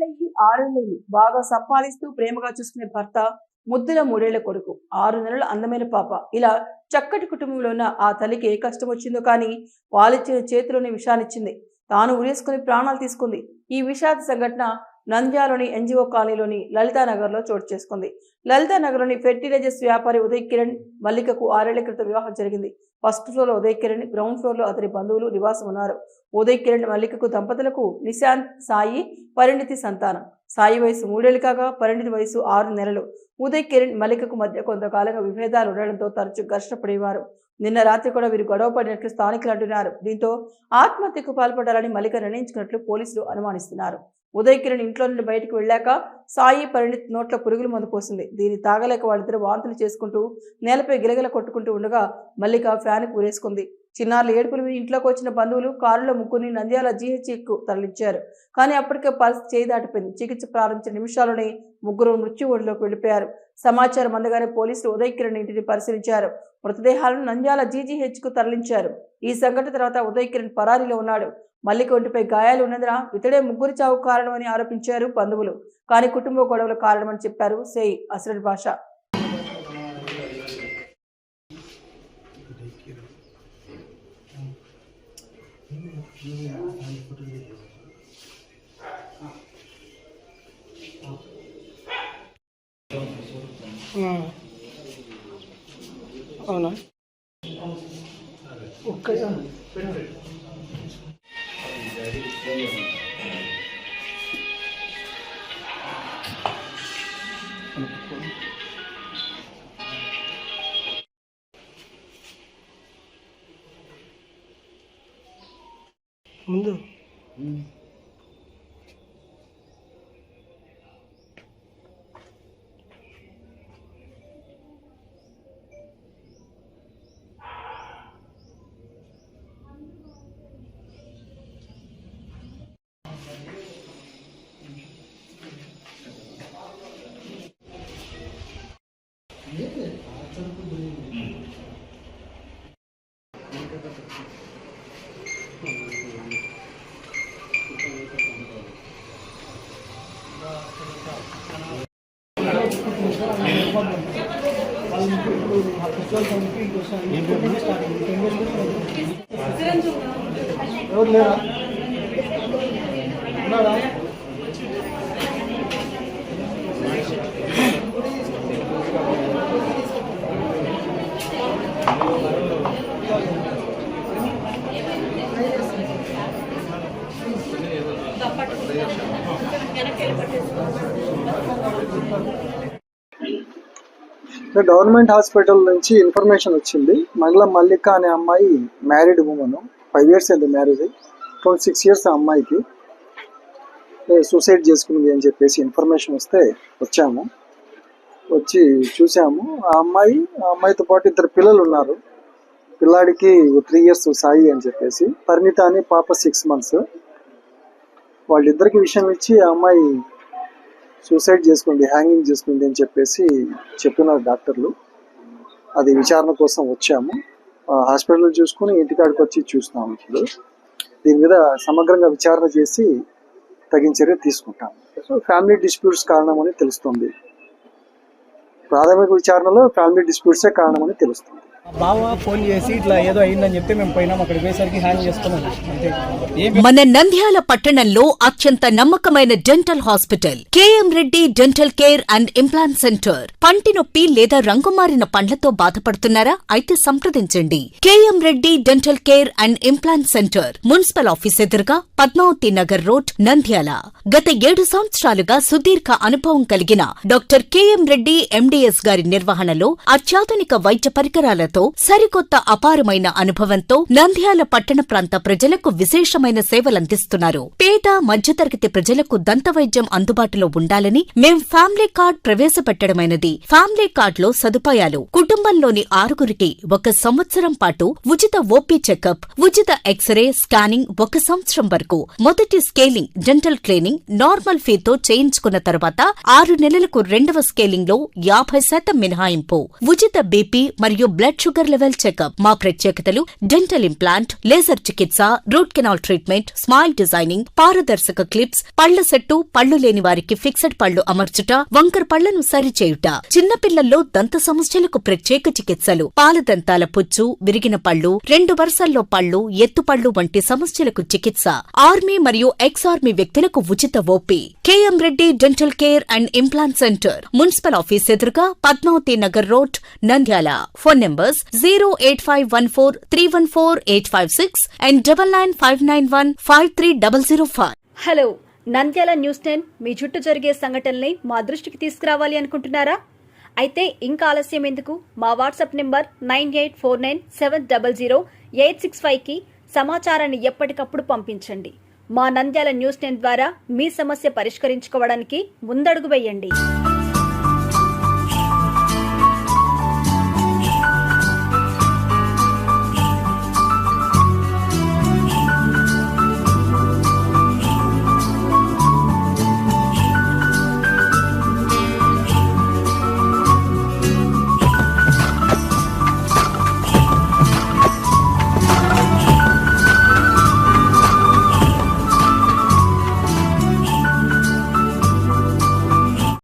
పెళ్లయ్యి 6 ఏళ్లు బాగా సంపాదిస్తూ ప్రేమగా చూసుకునే భర్త, ముద్దుల 3 ఏళ్ల కొడుకు, 6 నెలల అందమైన పాప, ఇలా చక్కటి కుటుంబంలో ఉన్న ఆ తల్లికి ఏ కష్టం వచ్చిందో కానీ వాళ్ళిచ్చిన చేతిలోని విషాన్నిచ్చింది. తాను ఉరేసుకుని ప్రాణాలు తీసుకుంది. ఈ విషాద సంఘటన నంద్యాలలోని ఎన్జిఓ కాలనీలోని లలితానగర్లో చోటు చేసుకుంది. లలితానగర్లోని ఫెర్టిలైజర్స్ వ్యాపారి ఉదయ్ కిరణ్ మల్లికకు 6 ఏళ్ల క్రితం వివాహం జరిగింది. ఫస్ట్ ఫ్లోర్ లో ఉదయ్ కిరణ్, గ్రౌండ్ ఫ్లోర్ లో అతని బంధువులు నివాసం ఉన్నారు. ఉదయ్ కిరణ్ మల్లికకు దంపతులకు నిశాంత్, సాయి, పరిణితి సంతానం. సాయి వయసు 3 ఏళ్లు కాగా పరిణితి వయసు 6 నెలలు. ఉదయ్ కిరణ్ మల్లికకు మధ్య కొంతకాలంగా విభేదాలు ఉండడంతో తరచూ ఘర్షణ పడేవారు. నిన్న రాత్రి కూడా వీరు గొడవ పడినట్లు స్థానికులు అంటున్నారు. దీంతో ఆత్మహత్యకు పాల్పడాలని మల్లిక నిర్ణయించుకున్నట్లు పోలీసులు అనుమానిస్తున్నారు. ఉదయ్ కిరణ్ ఇంట్లో నుండి బయటకు వెళ్ళాక సాయి, పరిణిత్ నోట్ల పురుగుల మందు పోసింది. దీన్ని తాగలేక వాళ్ళిద్దరు వాంతులు చేసుకుంటూ నేలపై గిలగిల కొట్టుకుంటూ ఉండగా మల్లిక ఫ్యాన్ ఊరేసుకుంది. చిన్నారులు ఏడుపులు విని ఇంట్లోకి వచ్చిన బంధువులు కారులో ముగ్గురిని నంద్యాల జీహెచ్కు తరలించారు. కానీ అప్పటికే పల్స్ చేయి దాటిపోయింది. చికిత్స ప్రారంభించిన నిమిషాల్లోనే ముగ్గురు మృత్యు ఒడిలోకి వెళ్లిపోయారు. సమాచారం అందగానే పోలీసులు ఉదయ్ కిరణ్ ఇంటిని పరిశీలించారు. మృతదేహాలను నంద్యాల జీజీహెచ్కు తరలించారు. ఈ సంఘటన తర్వాత ఉదయ్ కిరణ్ పరారీలో ఉన్నాడు. మల్లిక ఒంటిపై గాయాలు ఉన్నందున ఇతడే ముగ్గురి చావుకు కారణమని ఆరోపించారు బంధువులు. కానీ కుటుంబ గొడవల కారణమని చెప్పారు సేయ్ అస్రడ్ బాషా. అవునా ఒక్క ముందు ఎవరు లేరా ఉన్నారా? గవర్నమెంట్ హాస్పిటల్ నుంచి ఇన్ఫర్మేషన్ వచ్చింది. మంగళం మల్లిక అనే అమ్మాయి మ్యారీడ్ ఉమెన్, 5 years అయింది మ్యారేజ్ అయ్యి. 26 years ఆ అమ్మాయికి. సూసైడ్ చేసుకుంది అని చెప్పేసి ఇన్ఫర్మేషన్ వస్తే వచ్చాము. వచ్చి చూసాము. ఆ అమ్మాయితో పాటు 2 పిల్లలు ఉన్నారు. పిల్లాడికి 3 years సాయి అని చెప్పేసి, పరిణిత అని పాప 6 months. వాళ్ళిద్దరికి విషయం ఇచ్చి ఆ అమ్మాయి సూసైడ్ చేసుకుంది, హ్యాంగింగ్ చేసుకుంది అని చెప్పేసి చెప్తున్నారు డాక్టర్లు. అది విచారణ కోసం వచ్చాము. హాస్పిటల్ చూసుకుని ఇంటికాడికి వచ్చి చూస్తున్నాము. ఇప్పుడు దీని మీద సమగ్రంగా విచారణ చేసి తగిన చర్య తీసుకుంటాము. సో ఫ్యామిలీ డిస్ప్యూట్స్ కారణమని తెలుస్తుంది. ప్రాథమిక విచారణలో ఫ్యామిలీ డిస్ప్యూట్సే కారణమని తెలుస్తుంది. బావ ఫోన్ చేసి ఇట్లా ఏదో అయిందని చెప్తే మేము పోయినాం. అక్కడికి పోయేసరికి హ్యాంగ్ చేసుకున్నాం అంతే. మన నంద్యాల పట్టణంలో అత్యంత నమ్మకమైన dental hospital KM Reddy dental care and implant centre. పంటి నొప్పి లేదా రంగుమారిన పండ్లతో బాధపడుతున్నారా? అయితే సంప్రదించండి. KM Reddy dental care and implant centre, municipal office ఎదురుగా, పద్మావతి నగర్ రోడ్, నంద్యాల. గత 7 సంవత్సరాలుగా సుదీర్ఘ అనుభవం కలిగిన డాక్టర్ కేఎం రెడ్డి ఎండిఎస్ గారి నిర్వహణలో అత్యాధునిక వైద్య పరికరాలతో సరికొత్త అపారమైన అనుభవంతో నంద్యాల పట్టణ ప్రాంత ప్రజలకు విశేషమైన సేవలందిస్తున్నారు. పేద మధ్యతరగతి ప్రజలకు దంతవైద్యం అందుబాటులో ఉండాలని మేం ఫ్యామిలీ కార్డ్ ప్రవేశపెట్టడమైనది. ఫ్యామిలీ కార్డ్ లో సదుపాయాలు: కుటుంబంలోని 6గురికి 1 సంవత్సరం పాటు ఉచిత ఓపీ చెకప్, ఉచిత ఎక్స్రే స్కానింగ్ 1 సంవత్సరం వరకు, మొదటి స్కేలింగ్ డెంటల్ క్లీనింగ్ నార్మల్ ఫీతో చేయించుకున్న తర్వాత 6 నెలలకు 2వ స్కేలింగ్ లో 50% మినహాయింపు, ఉచిత బీపీ మరియు బ్లడ్ షుగర్ లెవెల్ చెకప్. మా ప్రత్యేకతలు డెంటల్ ఇంప్లాంట్, లేజర్ చికిత్స, root canal treatment, smile designing, పారదర్శక క్లిప్స్, పళ్ల సెట్టు, పళ్లు లేని వారికి ఫిక్సెడ్ పళ్లు అమర్చుట, వంకర పళ్లను సరిచేయుట, చిన్నపిల్లల్లో దంత సమస్యలకు ప్రత్యేక చికిత్సలు, పాలదంతాల పుచ్చు, విరిగిన పళ్లు, 2 వరుసల్లో పళ్లు, ఎత్తుపళ్లు వంటి సమస్యలకు చికిత్స, ఆర్మీ మరియు ఎక్స్ ఆర్మీ వ్యక్తులకు ఉచిత OP. KM Reddy dental care and implant centre, municipal office ఎదురుగా, Padmavathi Nagar road, Nandyal. Phone numbers 08514314856 and 9959153005. Hello, Nandyal news 10 మీ చుట్టూ జరిగే సంఘటనల్ని మా దృష్టికి తీసుకురావాలి అనుకుంటున్నారా? అయితే ఇంకా ఆలస్యం ఎందుకు? మా వాట్సాప్ నెంబర్ 9849700865కి సమాచారాన్ని ఎప్పటికప్పుడు పంపించండి. మా నంద్యాల న్యూస్ 10 ద్వారా మీ సమస్య పరిష్కరించుకోవడానికి ముందడుగు వేయండి.